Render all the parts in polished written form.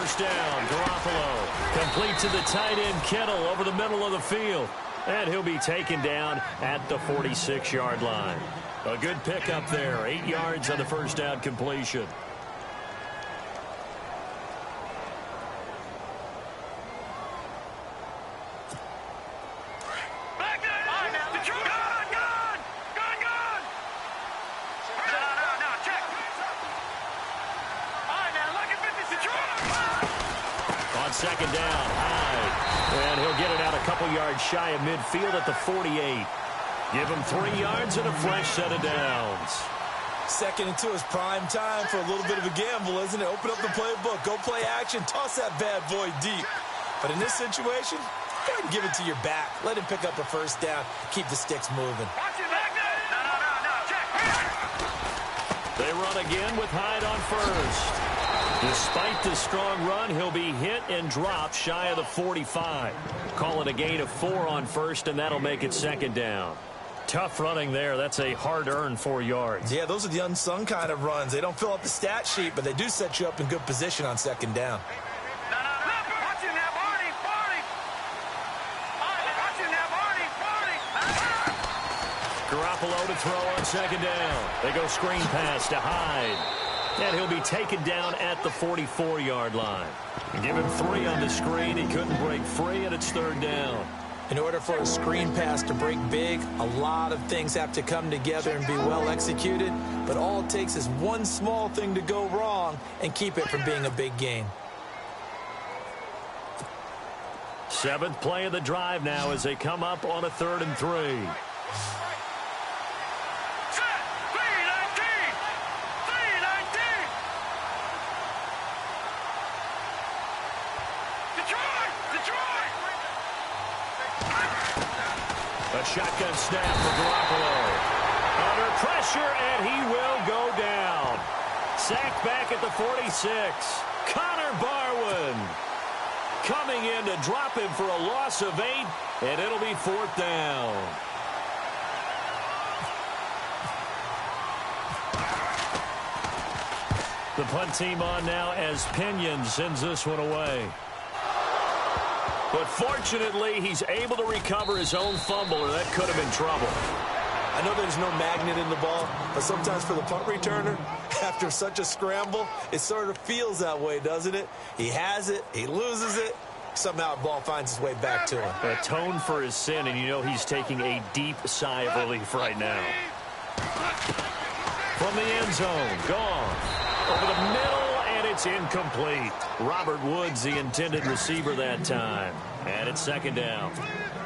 first down. Garoppolo complete to the tight end, Kittle, over the middle of the field. And he'll be taken down at the 46-yard line. A good pickup there. 8 yards on the first down completion. Second down, high. And he'll get it out a couple yards shy of midfield at the 48. Give him 3 yards and a fresh set of downs. Second and 2 is prime time for a little bit of a gamble, isn't it? Open up the playbook, go play action, toss that bad boy deep. But in this situation, go ahead and give it to your back. Let him pick up a first down, keep the sticks moving. They run again with Hyde on first. Despite the strong run, he'll be hit and dropped shy of the 45. Call it a gain of 4 on first, and that'll make it second down. Tough running there. That's a hard-earned 4 yards. Yeah, those are the unsung kind of runs. They don't fill up the stat sheet, but they do set you up in good position on second down. Garoppolo to throw on second down. They go screen pass to Hyde. And he'll be taken down at the 44-yard line. Give him 3 on the screen. He couldn't break free, and it's third down. In order for a screen pass to break big, a lot of things have to come together and be well executed. But all it takes is one small thing to go wrong and keep it from being a big gain. 7th play of the drive now as they come up on a 3rd and 3. Shotgun snap for Garoppolo. Under pressure, and he will go down. Sacked back at the 46. Connor Barwin coming in to drop him for a loss of 8, and it'll be 4th down. The punt team on now as Pinion sends this one away. But fortunately, he's able to recover his own fumble, or that could have been trouble. I know there's no magnet in the ball, but sometimes for the punt returner, after such a scramble, it sort of feels that way, doesn't it? He has it, he loses it, somehow the ball finds its way back to him. Atone for his sin, and you know he's taking a deep sigh of relief right now. From the end zone, gone. Over the middle. It's incomplete. Robert Woods, the intended receiver that time. And it's second down.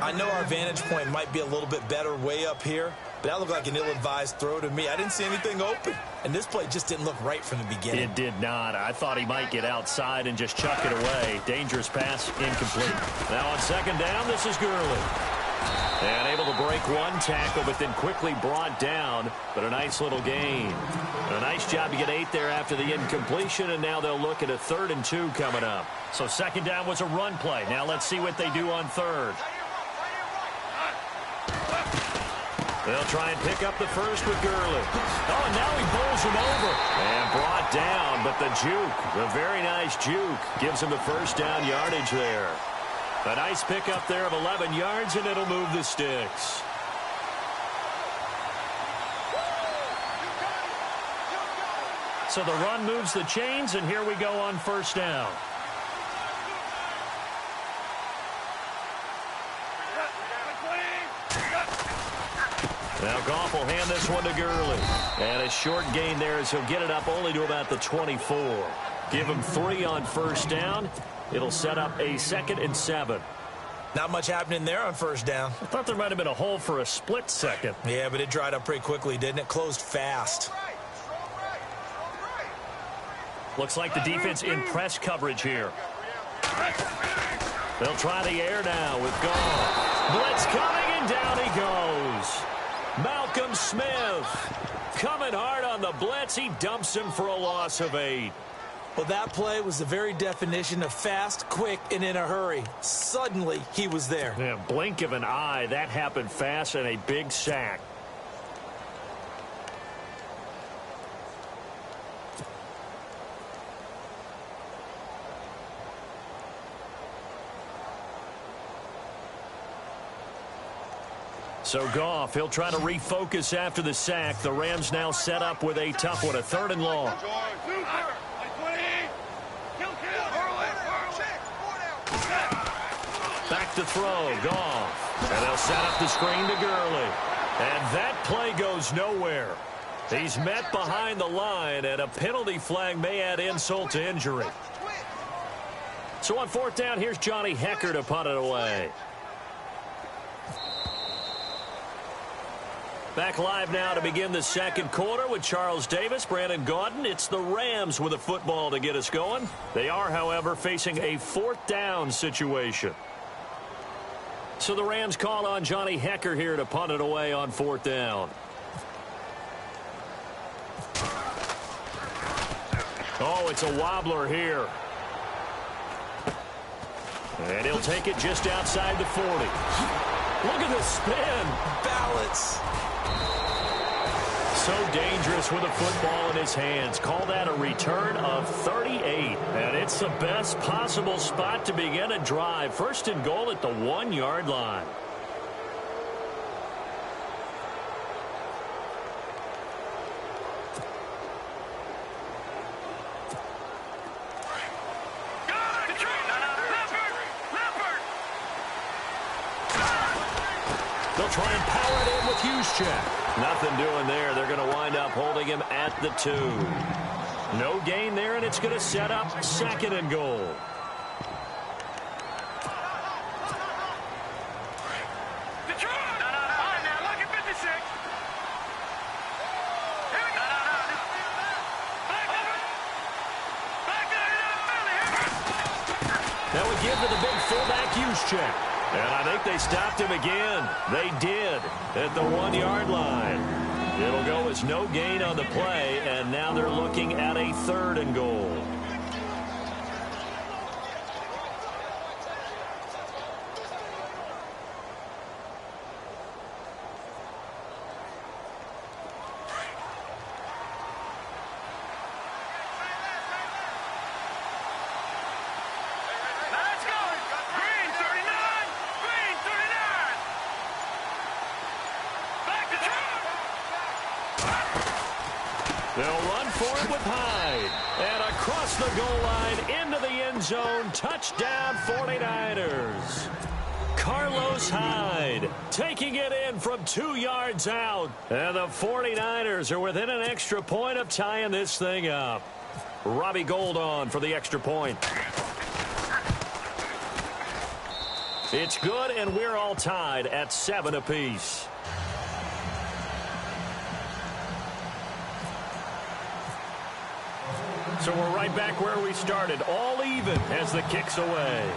I know our vantage point might be a little bit better way up here, but that looked like an ill-advised throw to me. I didn't see anything open, and this play just didn't look right from the beginning. It did not. I thought he might get outside and just chuck it away. Dangerous pass, incomplete. Now on second down, this is Gurley. And able to break one tackle, but then quickly brought down. But a nice little gain. A nice job to get 8 there after the incompletion, and now they'll look at a 3rd and 2 coming up. So second down was a run play. Now let's see what they do on 3rd. They'll try and pick up the first with Gurley. Oh, and now he bowls him over. And brought down, but the juke, the very nice juke, gives him the first down yardage there. A nice pickup there of 11 yards, and it'll move the sticks. So the run moves the chains, and here we go on first down. Now Goff will hand this one to Gurley. And a short gain there as he'll get it up only to about the 24. Give him 3 on first down. It'll set up a 2nd and 7. Not much happening there on first down. I thought there might have been a hole for a split second. Yeah, but it dried up pretty quickly, didn't it? Closed fast. Looks like the defense in press coverage here. They'll try the air now with Goff. Blitz coming, and down he goes. Malcolm Smith coming hard on the blitz. He dumps him for a loss of 8. Well, that play was the very definition of fast, quick, and in a hurry. Suddenly, he was there. Yeah, blink of an eye. That happened fast, and a big sack. So Goff, he'll try to refocus after the sack. The Rams now set up with a tough one, a 3rd and long. Back to throw, Goff. And they'll set up the screen to Gurley. And that play goes nowhere. He's met behind the line, and a penalty flag may add insult to injury. So on 4th down, here's Johnny Hekker to punt it away. Back live now to begin the 2nd quarter with Charles Davis, Brandon Gaudin. It's the Rams with a football to get us going. They are, however, facing a 4th down situation. So the Rams call on Johnny Hekker here to punt it away on 4th down. Oh, it's a wobbler here. And he'll take it just outside the 40. Look at the spin. Balance. So dangerous with a football in his hands. Call that a return of 38. And it's the best possible spot to begin a drive. 1st and goal at the 1-yard line. They'll try and power it in with Juszczyk. Nothing doing there. They're going to wind up holding him at the 2. No gain there, and it's going to set up 2nd and goal. That would give to the big fullback Juszczyk. And I think they stopped him again. They did at the 1-yard line. It'll go as no gain on the play, and now they're looking at a 3rd and goal. They'll run for it with Hyde. And across the goal line into the end zone. Touchdown 49ers. Carlos Hyde taking it in from 2 yards out. And the 49ers are within an extra point of tying this thing up. Robbie Gould on for the extra point. It's good, and we're all tied at 7 apiece. So we're right back where we started, all even as the kick's away.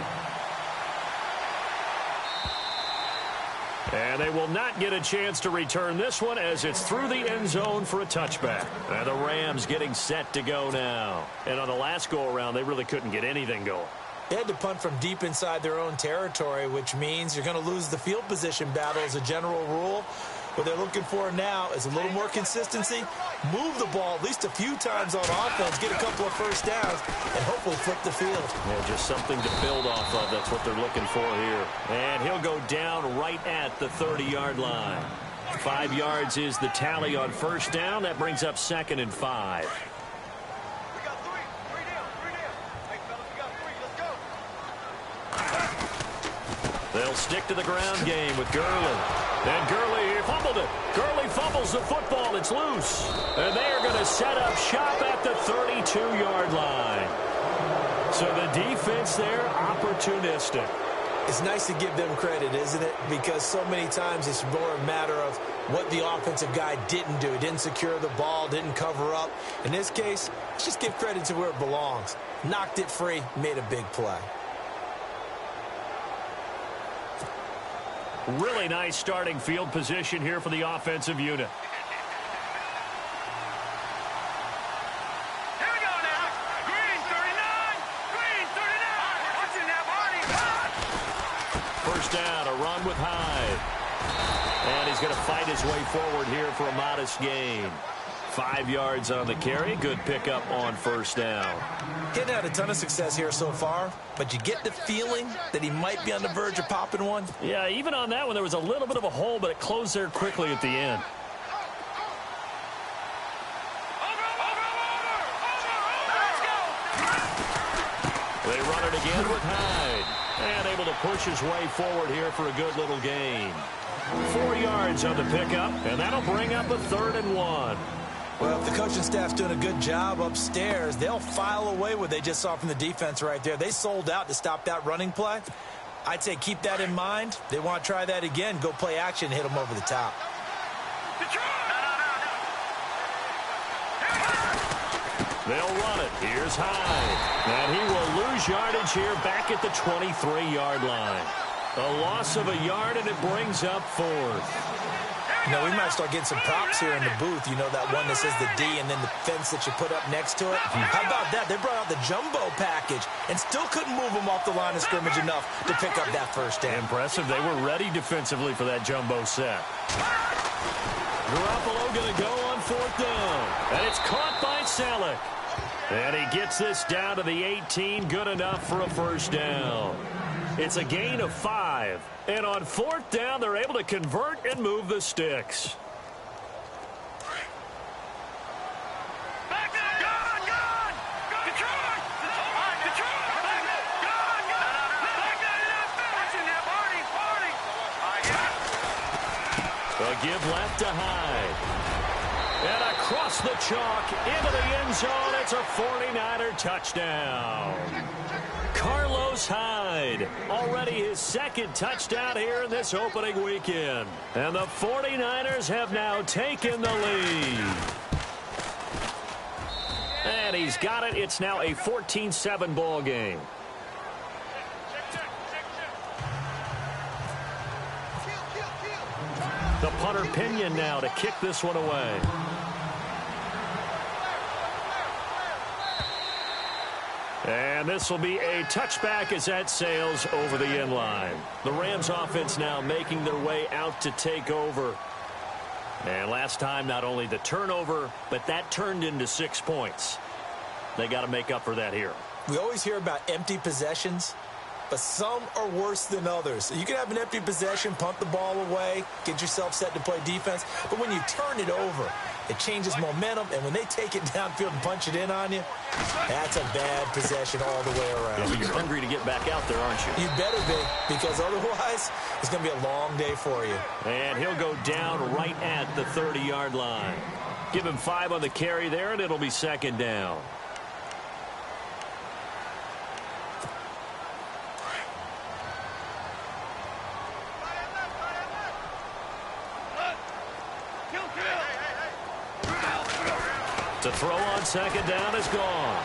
And they will not get a chance to return this one as it's through the end zone for a touchback. And the Rams getting set to go now. And on the last go-around, they really couldn't get anything going. They had to punt from deep inside their own territory, which means you're going to lose the field position battle as a general rule. What they're looking for now is a little more consistency, move the ball at least a few times on offense, get a couple of first downs, and hopefully flip the field. Yeah, just something to build off of. That's what they're looking for here. And he'll go down right at the 30-yard line. 5 yards is the tally on first down. That brings up 2nd and 5. They'll stick to the ground game with Gurley. And Gurley fumbled it. Gurley fumbles the football. It's loose. And they are going to set up shop at the 32-yard line. So the defense there, opportunistic. It's nice to give them credit, isn't it? Because so many times it's more a matter of what the offensive guy didn't do. He didn't secure the ball, didn't cover up. In this case, let's just give credit to where it belongs. Knocked it free, made a big play. Really nice starting field position here for the offensive unit. Here we go now. Green 39. Green 39. What's in that body? First down, a run with Hyde. And he's going to fight his way forward here for a modest gain. 5 yards on the carry. Good pickup on first down. He hadn't had a ton of success here so far, but you get the feeling that he might be on the verge of popping one. Yeah, even on that one, there was a little bit of a hole, but it closed there quickly at the end. They run it again with Hyde. And able to push his way forward here for a good little gain. 4 yards on the pickup, and that'll bring up a 3rd and 1. Well, if the coaching staff's doing a good job upstairs, they'll file away what they just saw from the defense right there. They sold out to stop that running play. I'd say keep that in mind. They want to try that again. Go play action, hit them over the top. They'll run it. Here's Hyde. And he will lose yardage here back at the 23-yard line. A loss of a yard, and it brings up 4th. You know, we might start getting some props here in the booth. You know, that one that says the D and then the fence that you put up next to it. How about that? They brought out the jumbo package and still couldn't move them off the line of scrimmage enough to pick up that first down. Impressive. They were ready defensively for that jumbo set. Garoppolo going to go on 4th down. And it's caught by Selleck. And he gets this down to the 18. Good enough for a first down. It's a gain of 5. And on 4th down, they're able to convert and move the sticks. A give left to Hyde. And across the chalk into the end zone. It's a 49er touchdown. Carlos Hyde, already his 2nd touchdown here in this opening weekend. And the 49ers have now taken the lead. And he's got it. It's now a 14-7 ball game. The punter Pinion now to kick this one away. And this will be a touchback as that sails over the end line. The Rams offense now making their way out to take over. And last time, not only the turnover, but that turned into 6 points. They got to make up for that here. We always hear about empty possessions, but some are worse than others. You can have an empty possession, punt the ball away, get yourself set to play defense, but when you turn it over, it changes momentum, and when they take it downfield and punch it in on you, that's a bad possession all the way around. Yeah, but you're hungry to get back out there, aren't you? You better be, because otherwise, it's going to be a long day for you. And he'll go down right at the 30-yard line. Give him 5 on the carry there, and it'll be 2nd down. To throw on 2nd down is gone.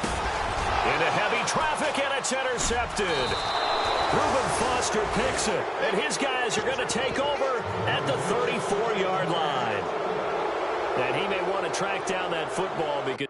Into heavy traffic, and it's intercepted. Reuben Foster picks it, and his guys are going to take over at the 34-yard line. And he may want to track down that football because...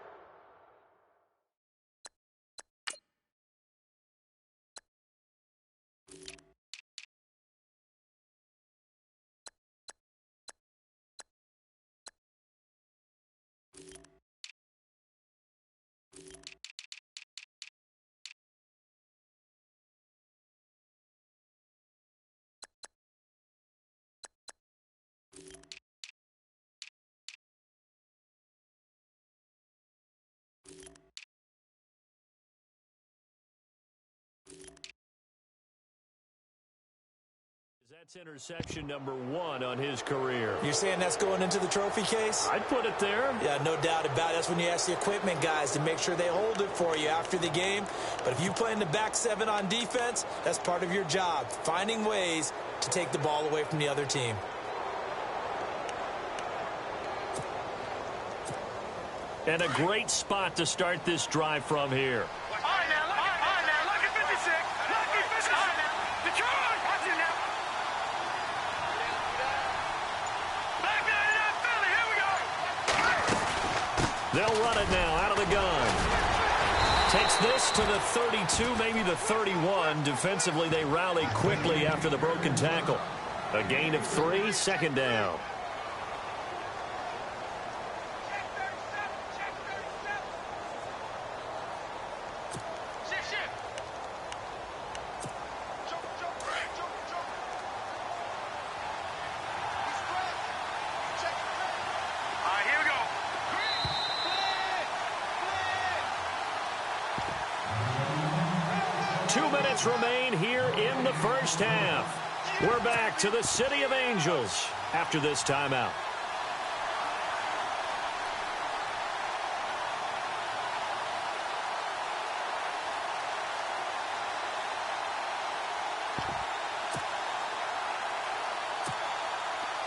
That's interception number 1 on his career. You're saying that's going into the trophy case? I'd put it there. Yeah, no doubt about it. That's when you ask the equipment guys to make sure they hold it for you after the game. But if you play in the back 7 on defense, that's part of your job, finding ways to take the ball away from the other team. And a great spot to start this drive from here. They'll run it now out of the gun. Takes this to the 32, maybe the 31. Defensively, they rally quickly after the broken tackle. A gain of 3, 2nd down. 2 minutes remain here in the first half. We're back to the City of Angels after this timeout.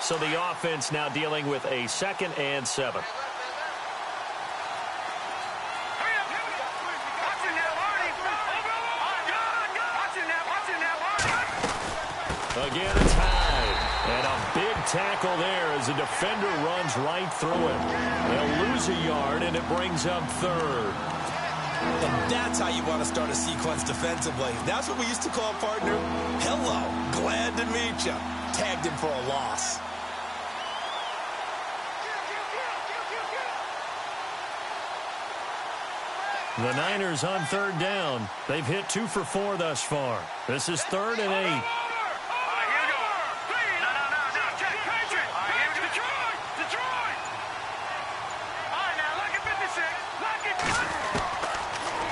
So the offense now dealing with a 2nd and 7. Again, it's high. And a big tackle there as the defender runs right through him. They'll lose a yard, and it brings up 3rd. And that's how you want to start a sequence defensively. That's what we used to call, partner, hello, glad to meet you. Tagged him for a loss. The Niners on 3rd down. They've hit 2 for 4 thus far. This is 3rd and 8.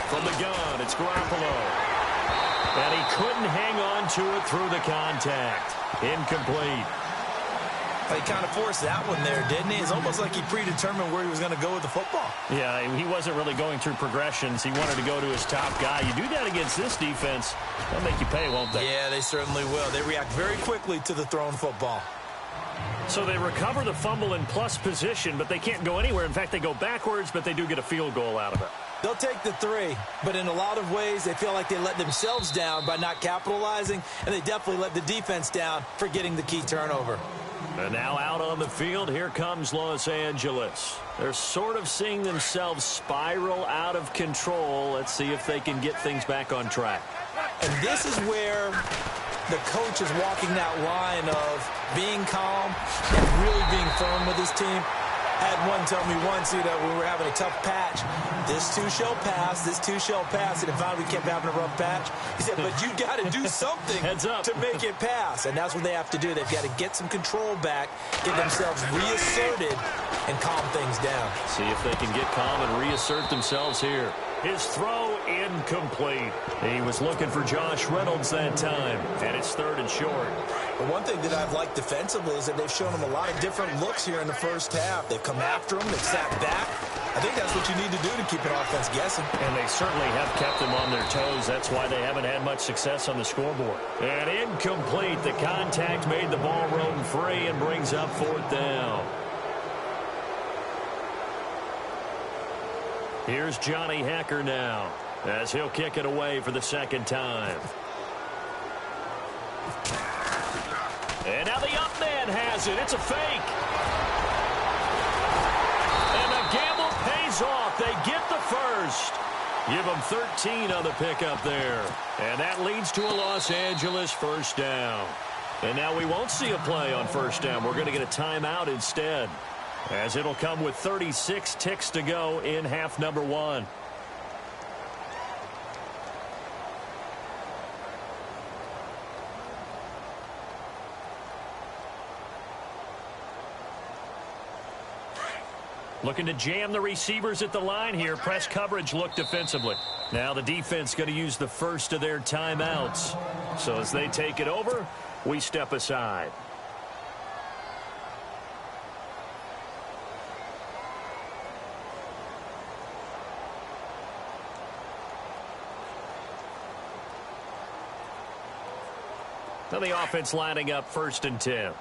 From the gun, it's Garoppolo. And he couldn't hang on to it through the contact. Incomplete. He kind of forced that one there, didn't he? It's almost like he predetermined where he was going to go with the football. Yeah, he wasn't really going through progressions. He wanted to go to his top guy. You do that against this defense, they'll make you pay, won't they? Yeah, they certainly will. They react very quickly to the thrown football. So they recover the fumble in plus position, but they can't go anywhere. In fact, they go backwards, but they do get a field goal out of it. They'll take the 3, but in a lot of ways, they feel like they let themselves down by not capitalizing, and they definitely let the defense down for getting the key turnover. And now out on the field, here comes Los Angeles. They're sort of seeing themselves spiral out of control. Let's see if they can get things back on track. And this is where the coach is walking that line of being calm and really being firm with his team. I had one tell me once, when we were having a tough patch, this too shall pass, this too shall pass, and finally we kept having a rough patch. He said, but you got to do something to make it pass, and that's what they have to do. They've got to get some control back, get themselves reasserted, and calm things down. See if they can get calm and reassert themselves here. His throw incomplete. He was looking for Josh Reynolds that time, and it's 3rd and short. But one thing that I've liked defensively is that they've shown him a lot of different looks here in the first half. They've come after him, they've sat back. I think that's what you need to do to keep an offense guessing. And they certainly have kept them on their toes. That's why they haven't had much success on the scoreboard. And incomplete. The contact made the ball roam free and brings up 4th down. Here's Johnny Hacker now as he'll kick it away for the 2nd time. And now the up man has it. It's a fake. And the gamble pays off. They get the first. Give them 13 on the pickup there. And that leads to a Los Angeles 1st down. And now we won't see a play on 1st down. We're going to get a timeout instead, as it'll come with 36 ticks to go in half number 1. Looking to jam the receivers at the line here. Press coverage look defensively. Now the defense going to use the first of their timeouts. So as they take it over, we step aside. Now the offense lining up 1st and 10.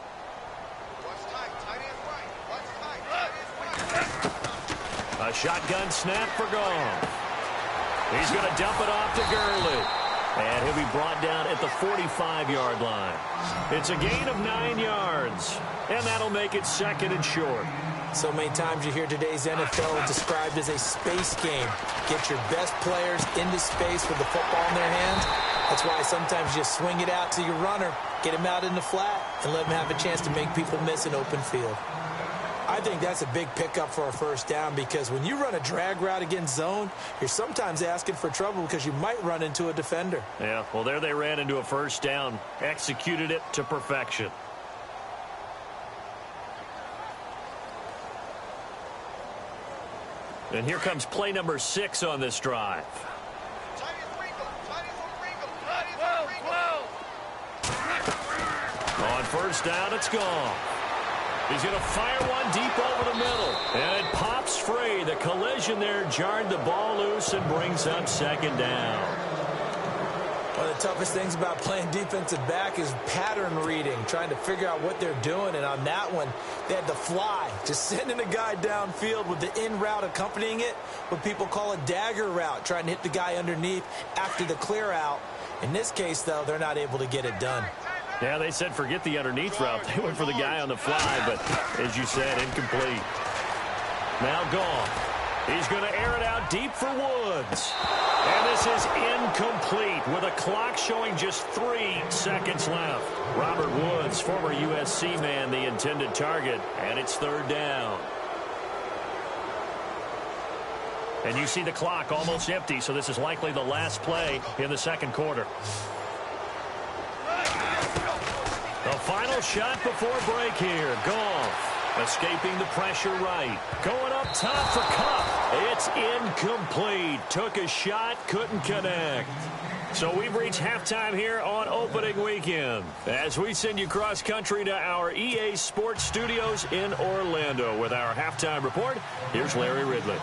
A shotgun snap for Goff. He's going to dump it off to Gurley. And he'll be brought down at the 45-yard line. It's a gain of 9 yards. And that'll make it 2nd and short. So many times you hear today's NFL described as a space game. Get your best players into space with the football in their hands. That's why sometimes you swing it out to your runner, get him out in the flat, and let him have a chance to make people miss an open field. I think that's a big pickup for a 1st down, because when you run a drag route against zone, you're sometimes asking for trouble because you might run into a defender. Yeah, well, there they ran into a 1st down, executed it to perfection. And here comes play number 6 on this drive. first down. It's gone. He's going to fire one deep over the middle. And it pops free. The collision there jarred the ball loose and brings up second down. One of the toughest things about playing defensive back is pattern reading, trying to figure out what they're doing. And on that one, they had to fly, just sending a guy downfield with the in route accompanying it, what people call a dagger route, trying to hit the guy underneath after the clear out. In this case, though, they're not able to get it done. Yeah, they said forget the underneath route. They went for the guy on the fly, but as you said, incomplete. Now gone. He's going to air it out deep for Woods. And this is incomplete with a clock showing just 3 seconds left. Robert Woods, former USC man, the intended target, and it's third down. And you see the clock almost empty, so this is likely the last play in the second quarter. The final shot before break here. Goff escaping the pressure right. Going up top for Kupp. It's incomplete. Took a shot, couldn't connect. So we've reached halftime here on opening weekend. As we send you cross country to our EA Sports Studios in Orlando with our halftime report, here's Larry Ridley.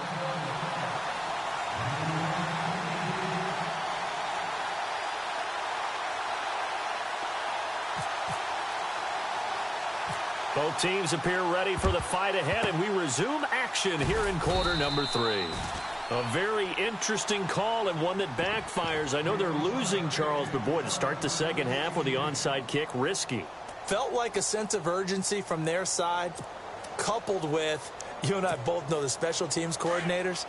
Both teams appear ready for the fight ahead, and we resume action here in quarter number 3. A very interesting call and one that backfires. I know they're losing, Charles, but boy, to start the second half with the onside kick, risky. Felt like a sense of urgency from their side, coupled with, you and I both know the special teams coordinators,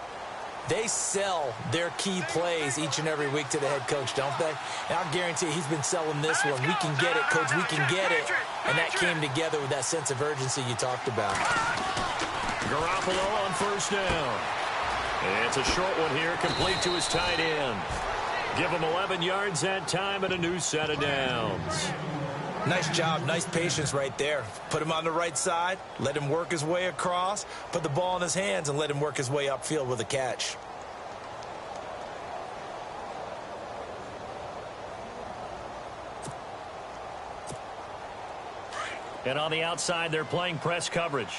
they sell their key plays each and every week to the head coach, don't they? And I'll guarantee he's been selling this one. We can get it, coach, we can get it. And that came together with that sense of urgency you talked about. Garoppolo on first down. And it's a short one here, complete to his tight end. Give him 11 yards that time and a new set of downs. Nice job, nice patience right there. Put him on the right side, let him work his way across, put the ball in his hands, and let him work his way upfield with a catch. And on the outside, they're playing press coverage.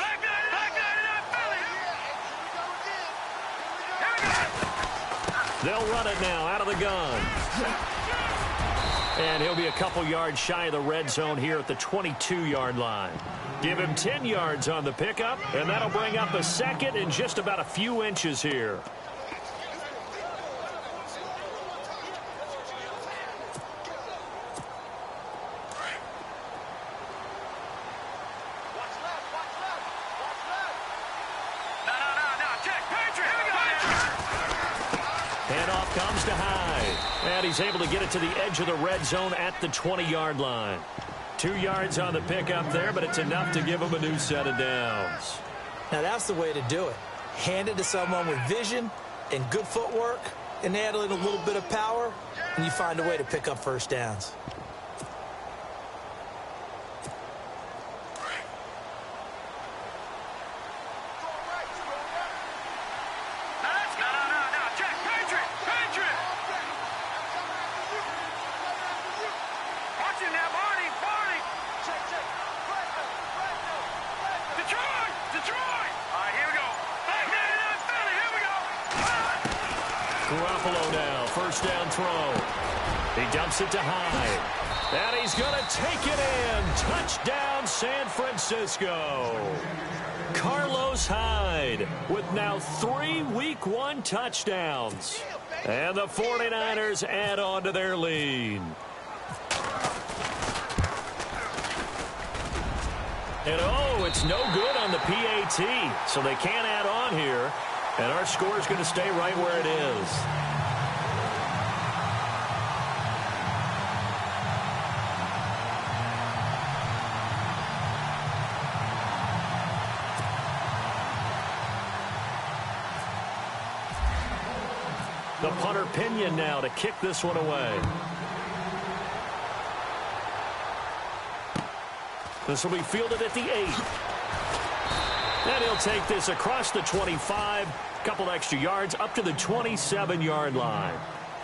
They'll run it now out of the gun. And he'll be a couple yards shy of the red zone here at the 22-yard line. Give him 10 yards on the pickup, and that'll bring up a second in just about a few inches here. Handoff comes to Hyde. And he's able to get it to the edge of the red zone at the 20-yard line. 2 yards on the pickup there, but it's enough to give him a new set of downs. Now that's the way to do it. Hand it to someone with vision and good footwork, and add in a little bit of power, and you find a way to pick up first downs. Garoppolo now, first down throw. He dumps it to Hyde. And he's going to take it in. Touchdown, San Francisco. Carlos Hyde with now 3 Week 1 touchdowns. And the 49ers add on to their lead. And oh, it's no good on the PAT. So they can't add on here. And our score is going to stay right where it is. The punter Pinion now to kick this one away. This will be fielded at the 8. And he'll take this across the 25, couple extra yards up to the 27-yard line.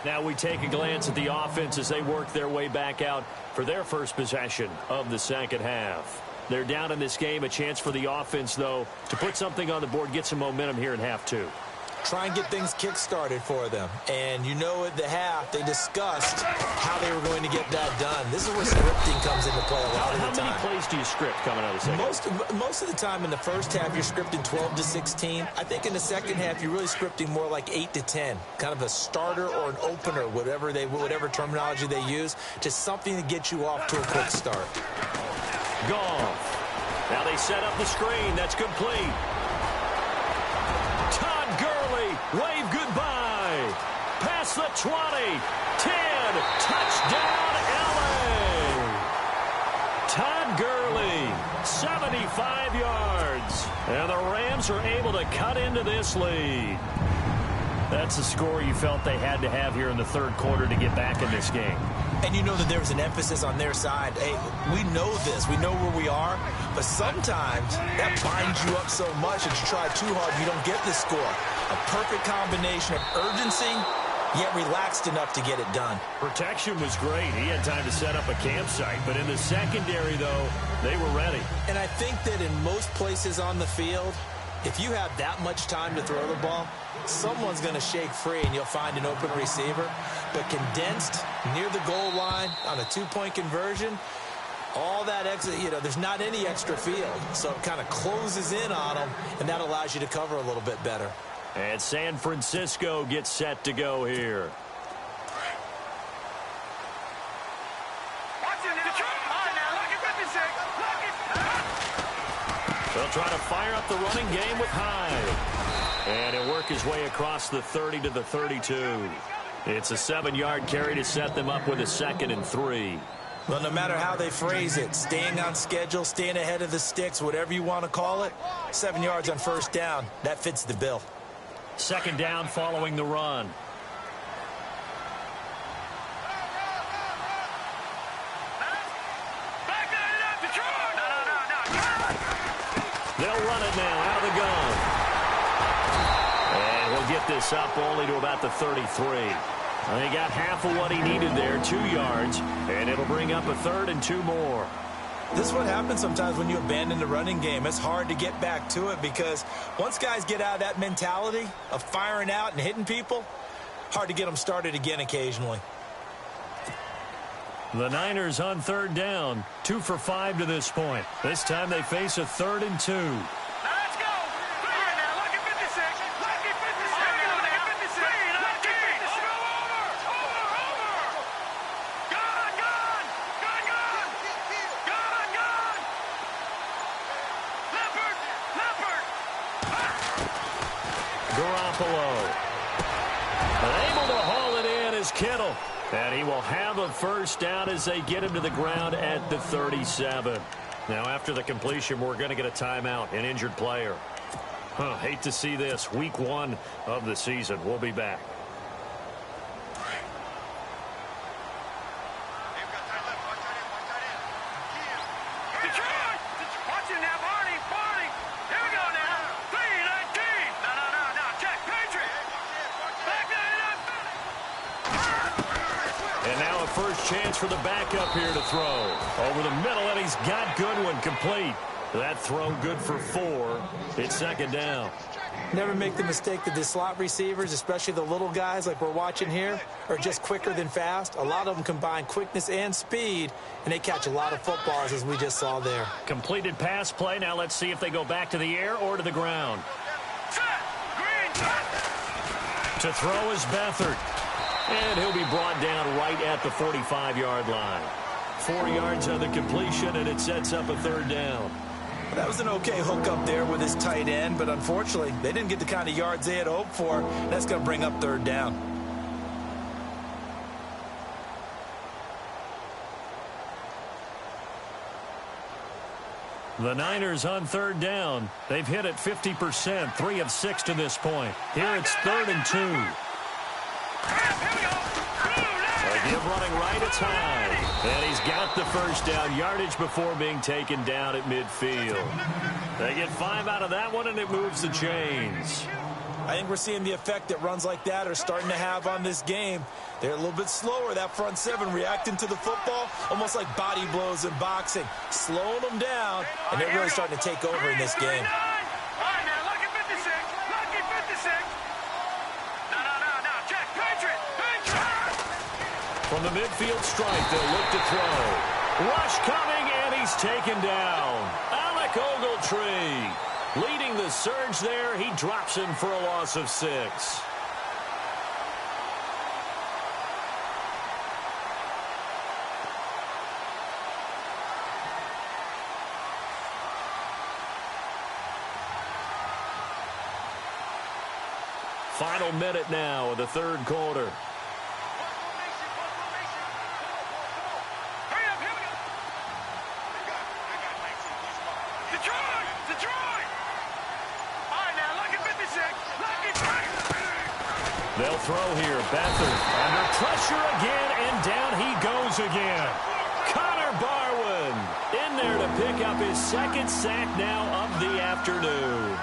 Now we take a glance at the offense as they work their way back out for their first possession of the second half. They're down in this game. A chance for the offense, though, to put something on the board, get some momentum here in half two. Try and get things kick-started for them. And you know at the half, they discussed how they were going to get that done. This is where scripting comes into play a lot of the time. How many plays do you script coming out of the second half? Most of the time in the first half, you're scripting 12 to 16. I think in the second half, you're really scripting more like 8 to 10. Kind of a starter or an opener, whatever terminology they use. Just something to get you off to a quick start. Goff. Now they set up the screen. That's complete. Wave goodbye. Past the 20. 10. Touchdown, LA. Todd Gurley, 75 yards. And the Rams are able to cut into this lead. That's the score you felt they had to have here in the third quarter to get back in this game. And you know that there was an emphasis on their side. Hey, we know this. We know where we are. But sometimes that binds you up so much that you try too hard, you don't get the score. A perfect combination of urgency, yet relaxed enough to get it done. Protection was great. He had time to set up a campsite. But in the secondary, though, they were ready. And I think that in most places on the field, if you have that much time to throw the ball, someone's going to shake free and you'll find an open receiver. But condensed near the goal line on a two-point conversion, all that extra, there's not any extra field. So it kind of closes in on them, and that allows you to cover a little bit better. And San Francisco gets set to go here. They'll try to fire up the running game with Hyde. And he'll work his way across the 30 to the 32. It's a 7-yard carry to set them up with a 2nd and 3. Well, no matter how they phrase it, staying on schedule, staying ahead of the sticks, whatever you want to call it, 7 yards on first down, that fits the bill. 2nd down following the run. They'll run it now out of the gun. And he'll get this up only to about the 33. He got half of what he needed there, 2 yards, and it'll bring up a 3rd and 2 more. This is what happens sometimes when you abandon the running game. It's hard to get back to it because once guys get out of that mentality of firing out and hitting people, hard to get them started again occasionally. The Niners on 3rd down, 2 for 5 to this point. This time they face a 3rd and 2. Able to haul it in is Kittle. And he will have a first down as they get him to the ground at the 37. Now, after the completion, we're going to get a timeout, an injured player. Hate to see this. Week 1 of the season. We'll be back. Chance for the backup here to throw. Over the middle, and he's got Goodwin complete. That throw good for 4. It's 2nd down. Never make the mistake that the slot receivers, especially the little guys like we're watching here, are just quicker than fast. A lot of them combine quickness and speed, and they catch a lot of footballs, as we just saw there. Completed pass play. Now let's see if they go back to the air or to the ground. To throw is Beathard. And he'll be brought down right at the 45-yard line. 4 yards on the completion, and it sets up a 3rd down. That was an okay hook up there with his tight end, but unfortunately, they didn't get the kind of yards they had hoped for. That's going to bring up 3rd down. The Niners on 3rd down. They've hit it 50%, 3 of 6 to this point. Here it's 3rd and 2. Give running right, it's high. And he's got the first down, yardage before being taken down at midfield. They get 5 out of that one, and it moves the chains. I think we're seeing the effect that runs like that are starting to have on this game. They're a little bit slower, that front seven, reacting to the football, almost like body blows in boxing, slowing them down, and they're really starting to take over in this game. All right, now, lucky 56. Lucky 56. No, check. Patriot. From the midfield strike, they'll look to throw. Rush coming, and he's taken down. Alec Ogletree leading the surge there. He drops him for a loss of 6. Final minute now of the third quarter. Detroit! All right, now, lucky 56. Lucky 56. They'll throw here. Beathard under pressure again, and down he goes again. Connor Barwin in there to pick up his second sack now of the afternoon.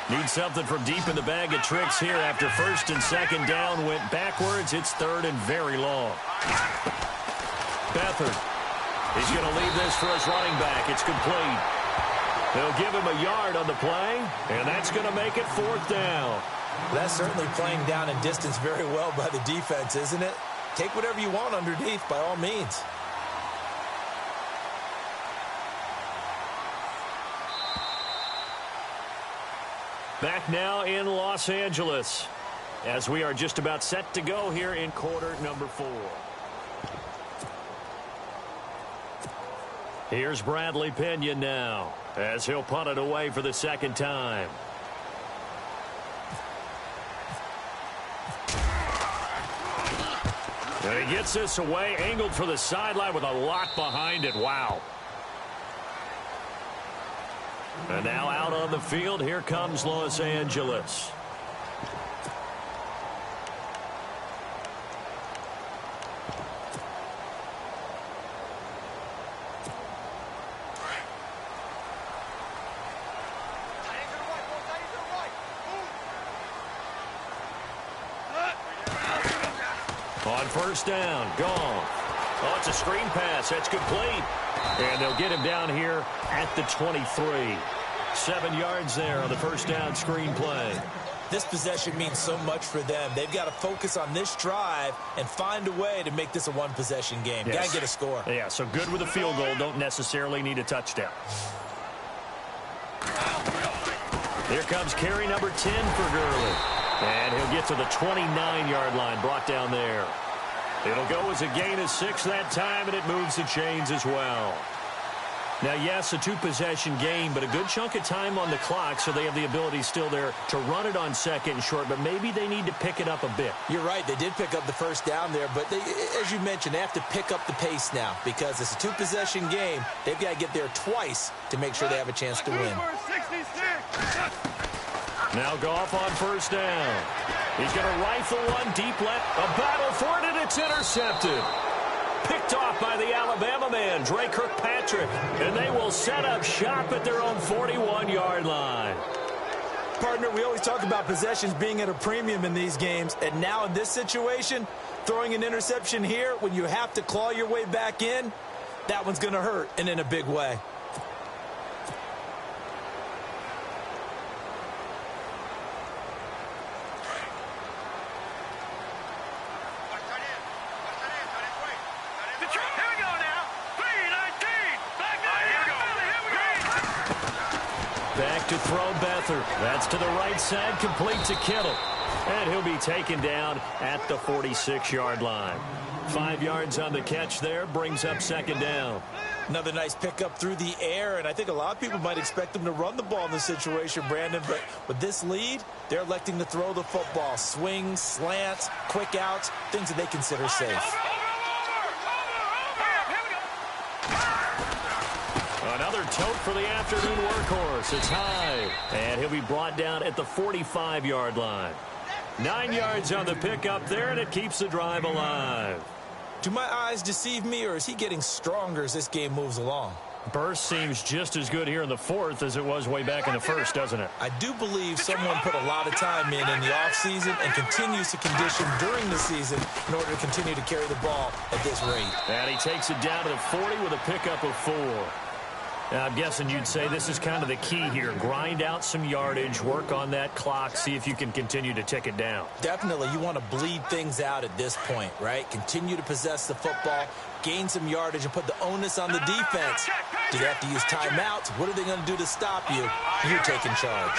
Need something from deep in the bag of tricks here after first and second down went backwards. It's third and very long. Beathard. He's going to leave this for his running back. It's complete. They'll give him a yard on the play, and that's going to make it fourth down. That's certainly playing down in distance very well by the defense, isn't it? Take whatever you want underneath, by all means. Back now in Los Angeles as we are just about set to go here in quarter number 4. Here's Bradley Pinion now as he'll punt it away for the second time. And he gets this away, angled for the sideline with a lot behind it. Wow. And now out on the field, here comes Los Angeles. On first down, gone. Oh, it's a screen pass. That's complete. And they'll get him down here at the 23. 7 yards there on the first down screen play. This possession means so much for them. They've got to focus on this drive and find a way to make this a one-possession game. Yes. Got to get a score. Yeah, so good with a field goal. Don't necessarily need a touchdown. Here comes carry number 10 for Gurley. And he'll get to the 29-yard line, brought down there. It'll go as a gain of 6 that time, and it moves the chains as well. Now, yes, a two-possession game, but a good chunk of time on the clock, so they have the ability still there to run it on second and short, but maybe they need to pick it up a bit. You're right. They did pick up the first down there, but they, as you mentioned, they have to pick up the pace now because it's a two-possession game. They've got to get there twice to make sure they have a chance to win. Now Goff on first down. He's going to rifle one deep left. A battle for it, and it's intercepted. Picked off by the Alabama man, Dre Kirkpatrick. And they will set up shop at their own 41-yard line. Partner, we always talk about possessions being at a premium in these games. And now in this situation, throwing an interception here when you have to claw your way back in, that one's going to hurt, and in a big way. Back to throw Beathard. That's to the right side, complete to Kittle. And he'll be taken down at the 46-yard line. 5 yards on the catch there, brings up second down. Another nice pickup through the air, and I think a lot of people might expect them to run the ball in this situation, Brandon, but with this lead, they're electing to throw the football. Swings, slants, quick outs, things that they consider safe. Another tote for the afternoon workhorse. It's high, and he'll be brought down at the 45-yard line. 9 yards on the pickup there, and it keeps the drive alive. Do my eyes deceive me, or is he getting stronger as this game moves along? Burst seems just as good here in the fourth as it was way back in the first, doesn't it? I do believe someone put a lot of time in the offseason and continues to condition during the season in order to continue to carry the ball at this rate. And he takes it down to the 40 with a pickup of 4. Now, I'm guessing you'd say this is kind of the key here. Grind out some yardage, work on that clock, see if you can continue to tick it down. Definitely, you want to bleed things out at this point, right? Continue to possess the football, gain some yardage, and put the onus on the defense. Do they have to use timeouts? What are they going to do to stop you? You're taking charge.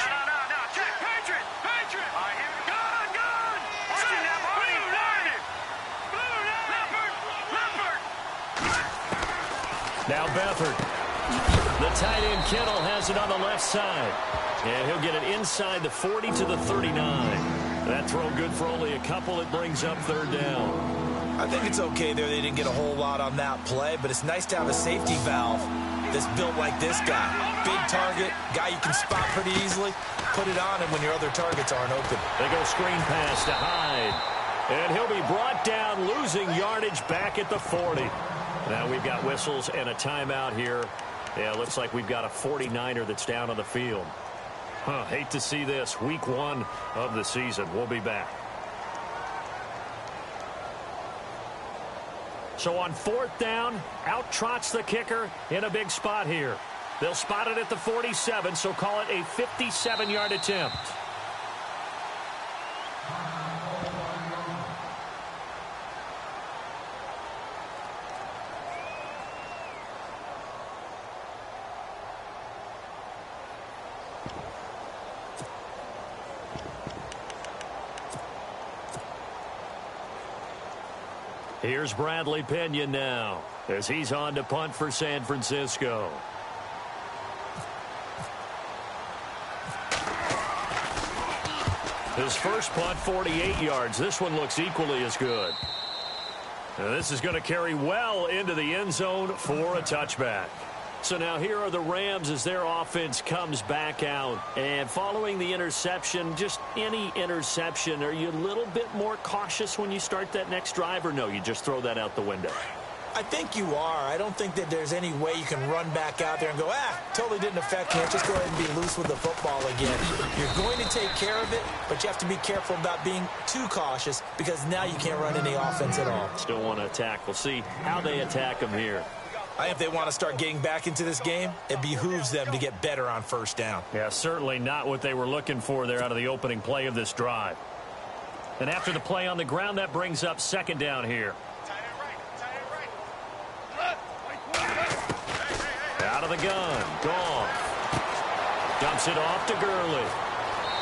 Now Bethard. The tight end Kittle has it on the left side. And he'll get it inside the 40 to the 39. That throw good for only a couple. It brings up third down. I think it's okay there. They didn't get a whole lot on that play, but it's nice to have a safety valve that's built like this guy. Big target, guy you can spot pretty easily. Put it on him when your other targets aren't open. They go screen pass to Hyde. And he'll be brought down, losing yardage back at the 40. Now we've got whistles and a timeout here. Yeah, looks like we've got a 49er that's down on the field. Hate to see this. Week 1 of the season. We'll be back. So on 4th down, out trots the kicker in a big spot here. They'll spot it at the 47, so call it a 57-yard attempt. Here's Bradley Pinion now as he's on to punt for San Francisco. His first punt, 48 yards. This one looks equally as good. Now this is going to carry well into the end zone for a touchback. So now here are the Rams as their offense comes back out. And following the interception, just any interception, are you a little bit more cautious when you start that next drive, or no, you just throw that out the window? I think you are. I don't think that there's any way you can run back out there and go, totally didn't affect me. Just go ahead and be loose with the football again. You're going to take care of it, but you have to be careful about being too cautious because now you can't run any offense at all. Still want to attack. We'll see how they attack them here. I think if they want to start getting back into this game, it behooves them to get better on first down. Yeah, certainly not what they were looking for there out of the opening play of this drive. And after the play on the ground, that brings up second down here. Out of the gun, Goff. Dumps it off to Gurley.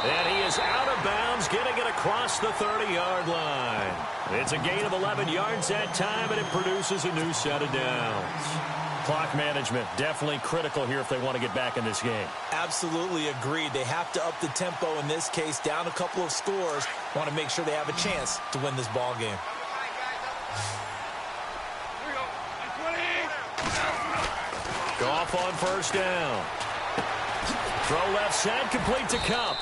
And he is out of bounds, getting it across the 30-yard line. It's a gain of 11 yards that time, and it produces a new set of downs. Clock management, definitely critical here if they want to get back in this game. Absolutely agreed. They have to up the tempo in this case, down a couple of scores. Want to make sure they have a chance to win this ball game. Goff on first down. Throw left side, complete to Kupp.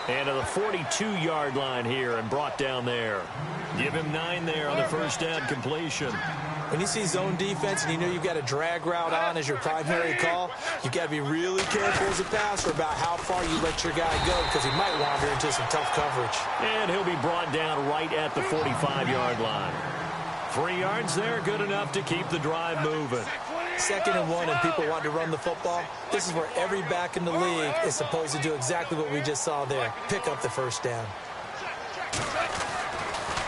And to the 42-yard line here and brought down there. Give him 9 there on the first down completion. When you see zone defense and you know you've got a drag route on as your primary call, you've got to be really careful as a passer about how far you let your guy go because he might wander into some tough coverage. And he'll be brought down right at the 45-yard line. 3 yards there, good enough to keep the drive moving. 2nd and 1 and people want to run the football. This is where every back in the league is supposed to do exactly what we just saw there. Pick up the first down.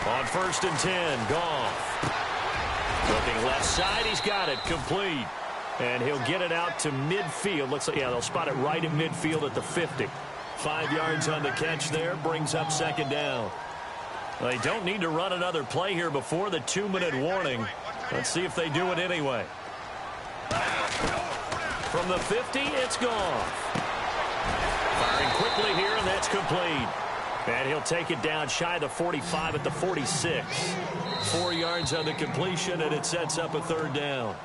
On 1st and 10, Goff. Looking left side, he's got it, complete. And he'll get it out to midfield. Looks like, they'll spot it right in midfield at the 50. 5 yards on the catch there, brings up second down. They don't need to run another play here before the 2-minute warning. Let's see if they do it anyway. From the 50, it's Goff. Firing quickly here, and that's complete. And he'll take it down shy of the 45 at the 46. 4 yards on the completion, and it sets up a third down.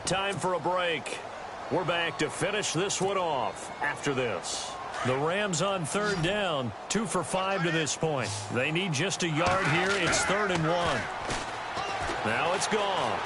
Time for a break. We're back to finish this one off after this. The Rams on third down, 2 for 5 to this point. They need just a yard here. It's 3rd and 1. Now it's gone.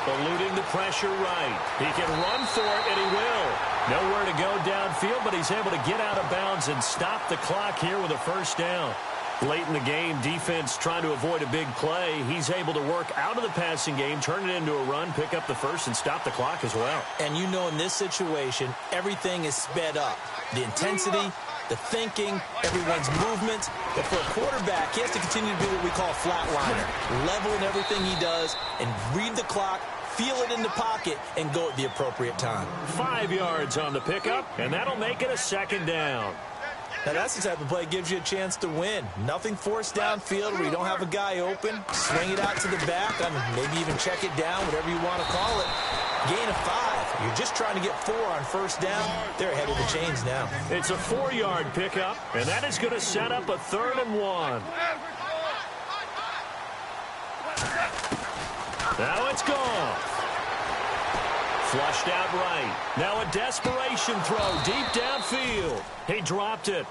Eluding the pressure right. He can run for it, and he will. Nowhere to go downfield, but he's able to get out of bounds and stop the clock here with a first down. Late in the game, defense trying to avoid a big play. He's able to work out of the passing game, turn it into a run, pick up the first, and stop the clock as well. And you know in this situation, everything is sped up. The intensity, the thinking, everyone's movement. But for a quarterback, he has to continue to be what we call a flatliner. Level in everything he does and read the clock, feel it in the pocket, and go at the appropriate time. 5 yards on the pickup, and that'll make it a 2nd down. Now, that's the type of play that gives you a chance to win. Nothing forced downfield where you don't have a guy open. Swing it out to the back, maybe even check it down, whatever you want to call it. Gain of 5. You're just trying to get 4 on first down. They're ahead of the chains now. It's a 4-yard pickup, and that is going to set up a 3rd and 1. Now it's gone. Flushed out right. Now a desperation throw deep downfield. He dropped it.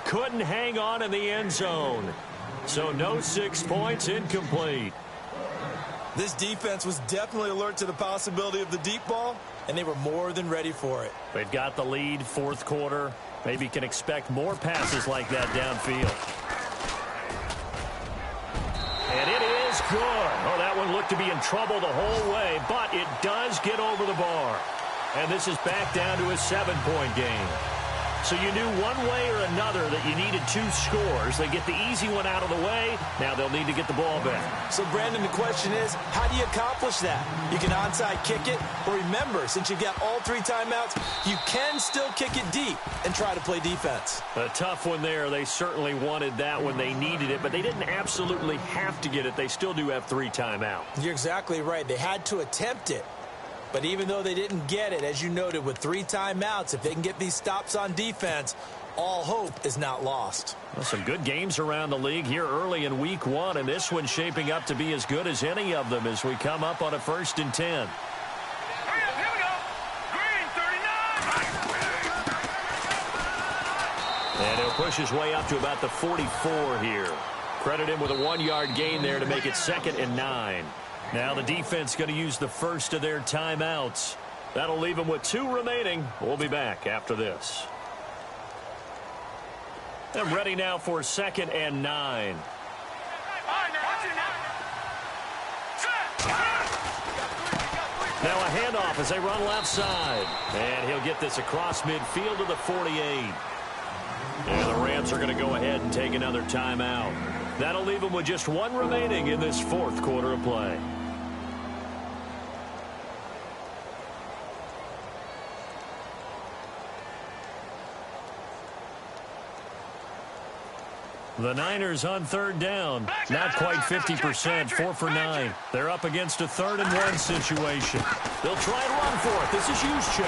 Couldn't hang on in the end zone. So no 6 points, incomplete. This defense was definitely alert to the possibility of the deep ball, and they were more than ready for it. They've got the lead, 4th quarter. Maybe can expect more passes like that downfield. And it is good. Oh, that one looked to be in trouble the whole way, but it does get over the bar. And this is back down to a 7-point game. So you knew one way or another that you needed 2 scores. They get the easy one out of the way. Now they'll need to get the ball back. So, Brandon, the question is, how do you accomplish that? You can onside kick it, but remember, since you've got all 3 timeouts, you can still kick it deep and try to play defense. A tough one there. They certainly wanted that when they needed it, but they didn't absolutely have to get it. They still do have 3 timeouts. You're exactly right. They had to attempt it. But even though they didn't get it, as you noted, with 3 timeouts, if they can get these stops on defense, all hope is not lost. Well, some good games around the league here early in week 1, and this one's shaping up to be as good as any of them as we come up on a 1st and 10. Hurry up, here we go. Green, 39. And he'll push his way up to about the 44 here. Credit him with a 1-yard gain there to make it 2nd and 9. Now the defense going to use the first of their timeouts. That'll leave them with 2 remaining. We'll be back after this. They're ready now for 2nd and 9. Now a handoff as they run left side. And he'll get this across midfield to the 48. And the Rams are going to go ahead and take another timeout. That'll leave them with just 1 remaining in this 4th quarter of play. The Niners on 3rd down. Not quite 50%, 4 for 9. They're up against a 3rd and 1 situation. They'll try and run for it. This is Juszczyk.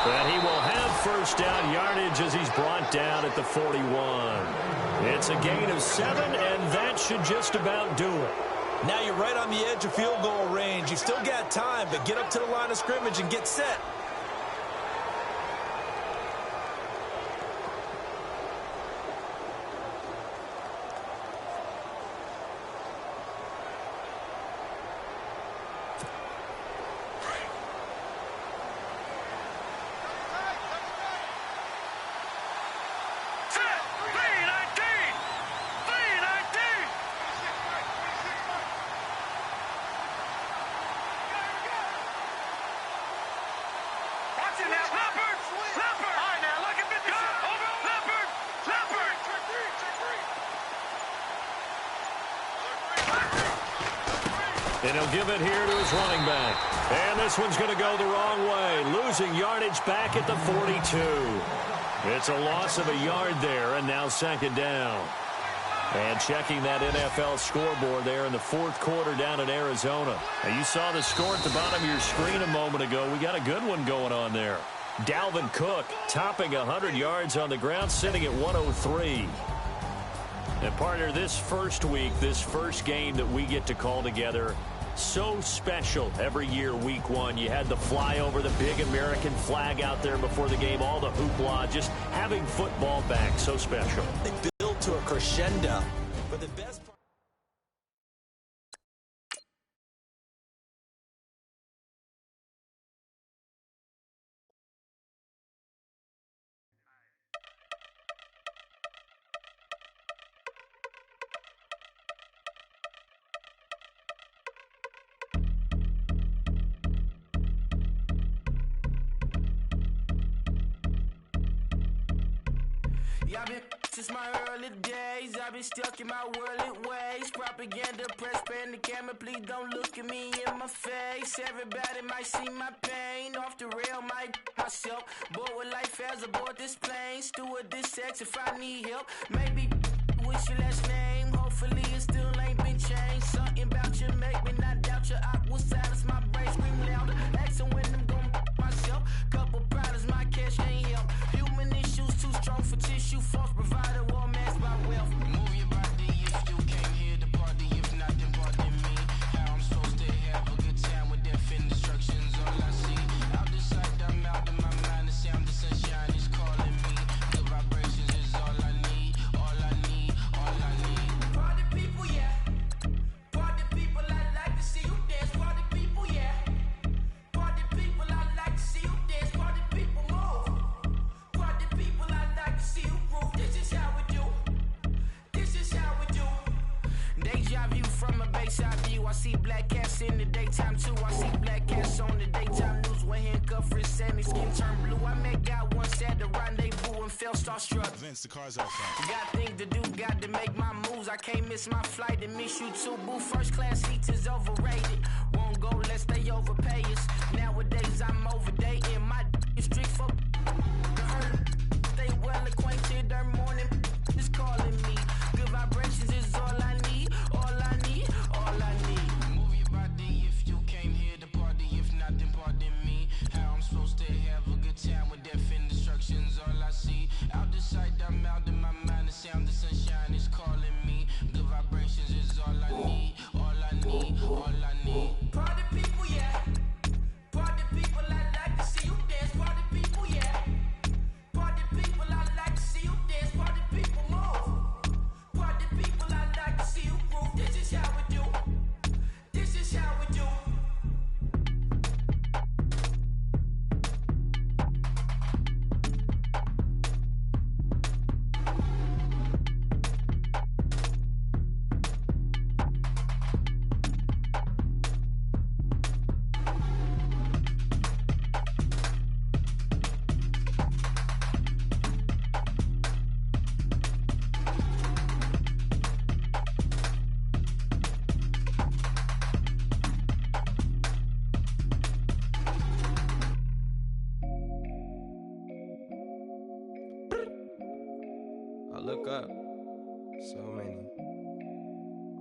And he will have first down yardage as he's brought down at the 41. It's a gain of 7, and that should just about do it. Now you're right on the edge of field goal range. You've still got time, but get up to the line of scrimmage and get set. And he'll give it here to his running back. And this one's going to go the wrong way. Losing yardage back at the 42. It's a loss of a yard there, and now 2nd down. And checking that NFL scoreboard there in the 4th quarter down in Arizona. Now, you saw the score at the bottom of your screen a moment ago. We got a good one going on there. Dalvin Cook topping 100 yards on the ground, sitting at 103. And partner, this first week, this first game that we get to call together, So special every year, week one. You had the flyover, the big American flag out there before the game, all the hoopla, just having football back. So special. They build to a crescendo. But the best part... I've been since my early days, I've been stuck in my worldly ways. Propaganda, press, pan the camera, please don't look at me in my face. Everybody might see my pain, off the rail, might myself. Bored with life as aboard this plane, steward this sex if I need help. Maybe what's your last name? Hopefully it still ain't been changed. Something about you make me not doubt you. I will silence my brain, scream louder. Asking when I'm gon' myself. Couple problems, my cash ain't help. Human issues too strong for tissue. False provider, war mask by wealth. Move your body if you came here to party. If not, then pardon me. How I'm supposed to have a good time with death and destruction's all I see. Out the sight, I'm out of my mind. The sound, the sunshine is calling me. The vibrations is all I need. All I need, all I need. Party people, yeah. Party people, I like to see you dance. Party people, yeah. Party people, I like to see you dance. Party people, move. Party people, I like to see you groove. This is how we do. This is how we do. Deja view from a bayside view. I see black cats in the daytime too. I see black cats on the daytime news. When handcuffed, wrist and his skin turned blue. I met God once at the rendezvous and felt starstruck. Vince, the car's out front. Got things to do, got to make my moves. I can't miss my flight and miss you too, boo. First class seats is overrated. Won't go lest they overpay us. Nowadays I'm overdating. My strict for the hurt. Stay well acquainted. Their morning is calling me. Good vibrations is all I need. All I need. All I need. Move your body if you came here to party. If not, then pardon me. How I'm supposed to have a good time with death and destruction's all I see. Out the sight, I'm out of my mind. The sound, the sunshine is calling me. Good vibrations is all I need. All I need. All I need. Party people, yeah. Party people, I like to see you dance. Party people, yeah. Party people, I like to see you dance. Party people, move. Party people, I like to see you groove. This is how we do. This is how we do. I look up, so many.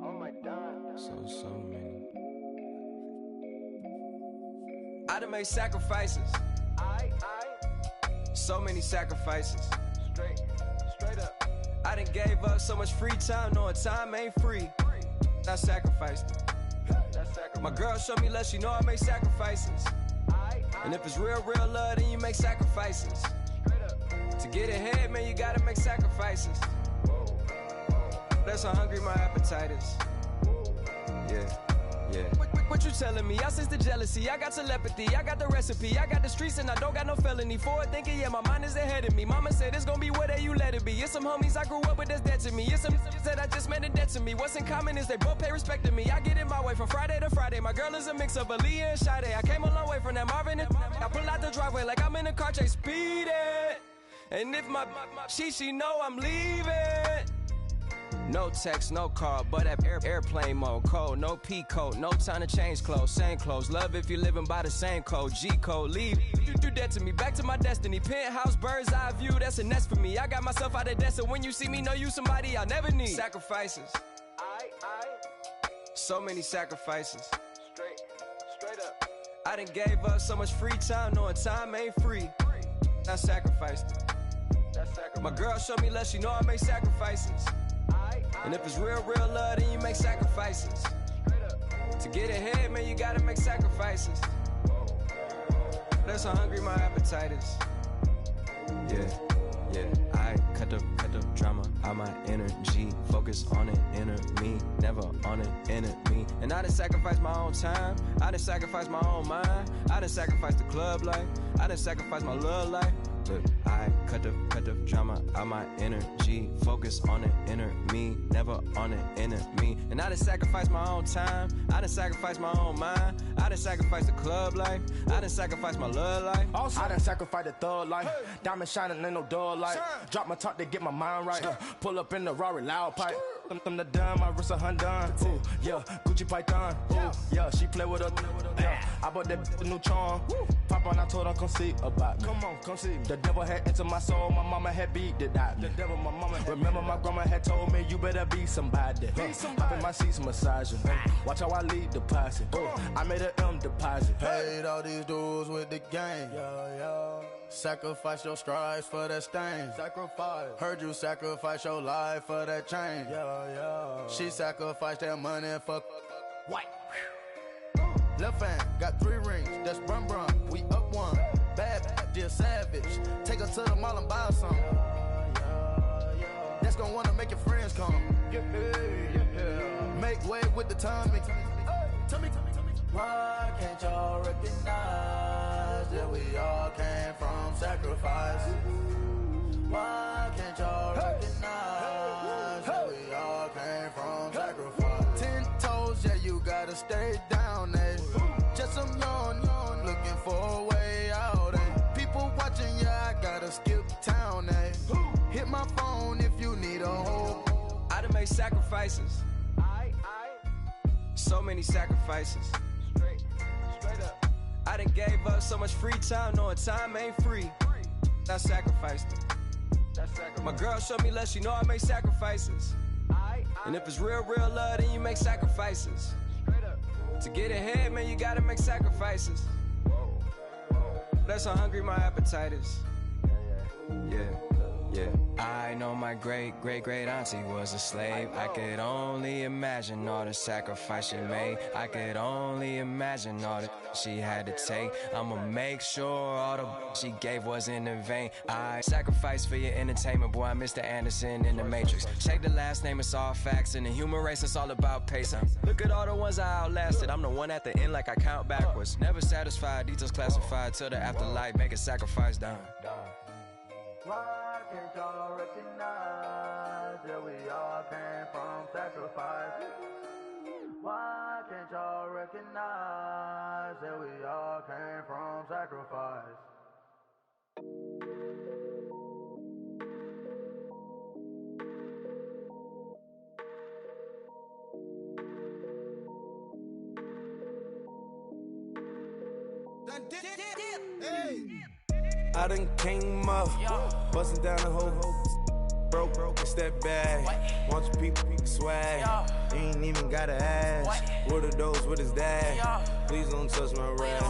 Oh my God. So many. I done made sacrifices. So many sacrifices. Straight up. I done gave up so much free time, knowing time ain't free. I sacrificed it. My girl showed me love, she know I make sacrifices. And if it's real love, then you make sacrifices. To get ahead, man, you gotta make sacrifices. That's how hungry my appetite is. Yeah. What you telling me? I sense the jealousy, I got telepathy, I got the recipe, I got the streets and I don't got no felony. Forward thinking, yeah, my mind is ahead of me. Mama said it's gonna be whatever you let it be. It's some homies I grew up with that's dead to me. It's some that I just met in debt to me. What's in common is they both pay respect to me. I get in my way from Friday to Friday. My girl is a mix of Aaliyah and Sade. I came a long way from that Marvin and I pull out the driveway like I'm in a car chase speeding. And if my she know I'm leaving. No text, no call, but at airplane mode. Code, no P code, no time to change clothes. Same clothes, love if you're living by the same code. G code, leave. You do that to me, back to my destiny. Penthouse, bird's eye view, that's a nest for me. I got myself out of debt, so when you see me, know you somebody I'll never need. Sacrifices. So many sacrifices. Straight up. I done gave up so much free time, knowing time ain't free. I sacrificed it. My girl showed me love, she know I make sacrifices. And if it's real love, then you make sacrifices. To get ahead, man, you gotta make sacrifices. That's how hungry my appetite is. Yeah, I cut the drama out my energy. Focus on an enemy, never on an enemy. And I done sacrificed my own time, I done sacrificed my own mind, I done sacrificed the club life, I done sacrificed my love life. Look, I cut the drama out my energy. Focus on an enemy, never on an enemy. And I done sacrificed my own time, I done sacrificed my own mind, I done sacrificed the club life, I done sacrificed my love life. Also, I done sacrificed the thug life. Diamond shining, ain't no dull light. Drop my top to get my mind right. Pull up in the Rari loud pipe. Them the dime, my wrist a Hyundai. Ooh, yeah, Gucci Python. Ooh, yeah, she play with her. Yeah, I bought that new charm. Pop on, I told her come see about me. Come on, come see me. The devil had entered my soul, my mama had beat it out. The devil, my mama. Remember my grandma had told me you better be somebody. Hop in my seats, massaging. Watch how I lead the posse. I made a M deposit. Paid all these dudes with the game. Yeah. Sacrifice your strides for that stain. Sacrifice. Heard you sacrifice your life for that change. Yeah. She sacrificed that money for white. Left hand got 3 rings. That's brum brum. We up one. Bad, dear savage. Take her to the mall and buy her some. That's gonna wanna make your friends come. Make way with the timing. Tell me. Why can't y'all recognize that we all came from sacrifice? Why can't y'all recognize that we all came from sacrifice? 10 toes, yeah, you gotta stay down, eh? Just some yawn, looking for a way out, eh? People watching, yeah, I gotta skip town, eh? Hit my phone if you need a hold. I done made sacrifices. So many sacrifices. Straight up. I done gave up so much free time, knowing time ain't free. I sacrificed it. My girl showed me love, she know I make sacrifices. And if it's real love, then you make sacrifices. To get ahead, man, you gotta make sacrifices. That's how hungry my appetite is. Yeah. I know my great auntie was a slave. I could only imagine all the sacrifice she made. I could only imagine all that she had to take. I'ma make sure all the she gave wasn't in vain. I sacrificed for your entertainment, boy. I'm Mr. Anderson in the Matrix. Check the last name, it's all facts. In the human race, it's all about pacing. Look at all the ones I outlasted. I'm the one at the end like I count backwards. Never satisfied, details classified till the afterlife. Make a sacrifice down. Why can't y'all recognize that we all came from sacrifice? Why can't y'all recognize that we all came from sacrifice? I done came up, bustin' down the whole broke, step back. Want your people swag, you ain't even gotta ask. What are those, what is that? Please don't touch my rap,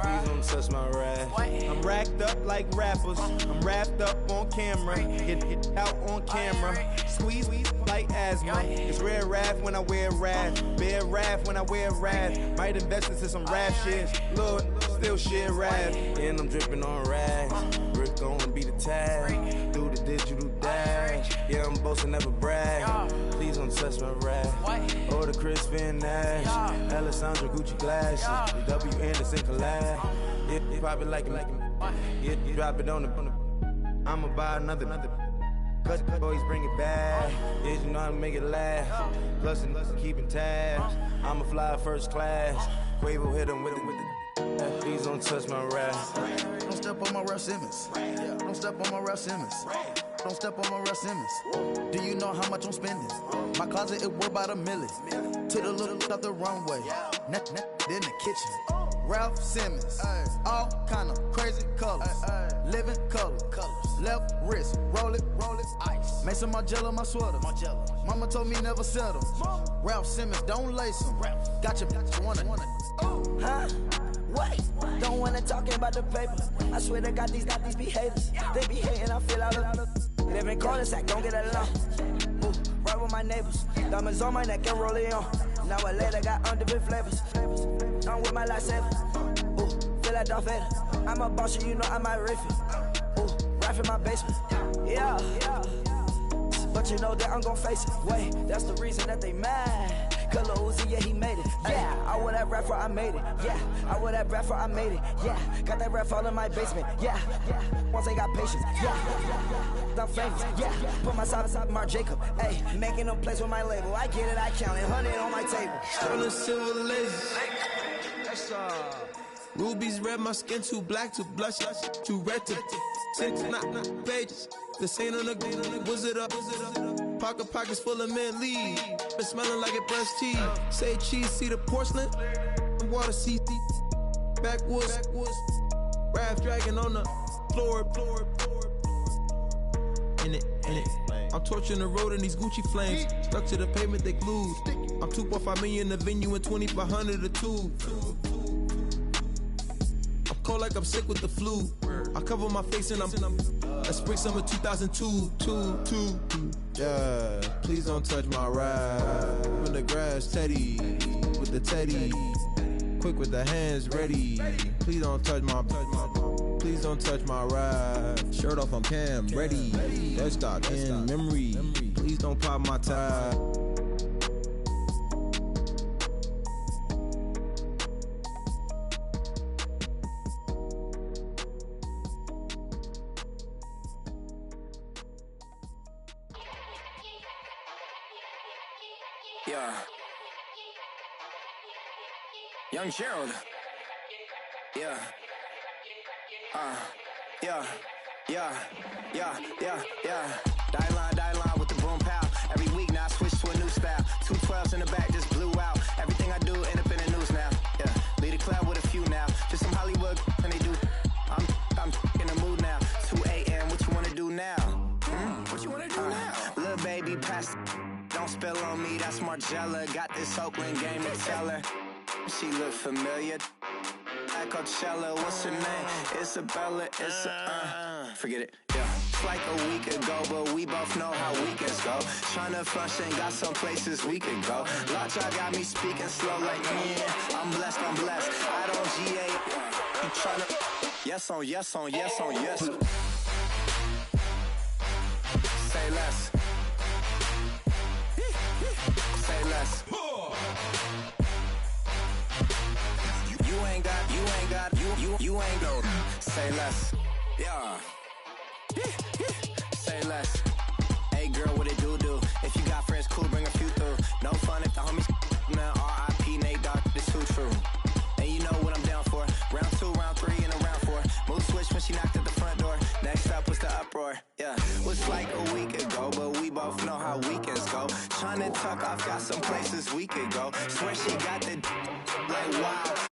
please don't touch my rap. I'm racked up like rappers, I'm wrapped up on camera. Get out on camera, squeeze like asthma. It's rare wrath when I wear wrath, bare wrath when I wear wrath. Might invest into some rap shit, Lord, still shit wrath. And I'm dripping on rags, Rick gonna be the tag. Do the digital dash, yeah, I'm boasting, never brag. Please don't touch my rap, or the Chris Finn Nash, Alessandra Gucci glasses, the W Anderson collab. Yeah, you probably like it, yeah, you drop it on the. I'ma buy another. Cut boys, bring it back. Yeah, you know how to make it laugh. Plus, keeping tabs. I'ma fly first class. Quavo hit him with it. Please don't touch my rap. Don't step on my Ralph Simmons. Don't step on my Ralph Simmons. Don't step on my Ralph Simmons. Do you know how much I'm spending? My closet, it worth about $1 million. To the little up the runway. Then the kitchen. Ralph Simmons. All kind of crazy colors. Living colors. Left wrist. Roll it. Ice. Made some Margiela my sweater. Mama told me never settle. Ralph Simmons, don't lace him. Got your bitch wanna. Huh? Wait, don't wanna talk about the paper. I swear to God, these be haters. They be hating, I feel out of. Live in cul-de-sac, don't get along. Ooh, right with my neighbors. Diamonds on my neck and roll it on. Now a later got different flavors. I'm with my lifesaver. Ooh, feel like Darth Vader. I'm a boss, you know I might riff it. Ooh, right in my basement. Yeah. But you know that I'm gon' face it. Wait, that's the reason that they mad. Color Uzi, yeah, he made it. Yeah, I wear that rap for I made it. Yeah, I wear that rap for I made it. Yeah, got that rap all in my basement. Yeah, once they got patience. Yeah, I'm famous. Yeah, put myself inside Mark Jacob. Hey, making them plays with my label. I get it, I count it. 100 on my table. Sterling silver lasers. That's rubies red, my skin too black to blush, too red to six, not pages. This ain't on the wizard up. Pockets full of mint leaves. Been smelling like it brushed teeth. Say cheese, see the porcelain. Water, see backwoods. Raft dragging on the floor. In it. I'm torching the road in these Gucci flames. Stuck to the pavement, they glued. I'm 2.5 million in the venue and 2,500 a tube. I'm cold like I'm sick with the flu. I cover my face and I'm spring summer 2002. Yeah, please don't touch my ride. In the grass, Teddy, with the Teddy. Quick with the hands ready. Please don't touch my ride. Shirt off on cam, ready. Dead stock in memory. Please don't pop my tie. Yeah. Young Gerald. Yeah. Die line with the boom pow. Every week now I switch to a new style. 212's in the back just blew out. Everything I do end up in the news now. Yeah. Lead a club with a few now. Just some Hollywood and they do. I'm in the mood now. 2 a.m. What you wanna do now? What you wanna do now? Little baby pass. Don't spill on me, that's Margella. Got this Oakland game to tell her. She look familiar. At Coachella, what's her name? Isabella, forget it, yeah. It's like a week ago, but we both know how weekends go. Tryna function, got some places we could go. Lockjaw got me speaking slow like, yeah, I'm blessed. I don't GA, you tryna, yes on yes. Say less. Say less. You ain't go. Say less. Yeah. Say less. Hey girl, what it do? If you got friends, cool, bring a few through. No fun if the homies now R.I.P. Nate Dogg, this too true. And you know what I'm down for. Round 2, round 3, and a round 4. Mood switch when she knocked at the front door. Next up was the uproar. Yeah. Was like a week ago, but we both know how weekends go. Tryna tuck off, got some places we could go. Swear she got the like wow.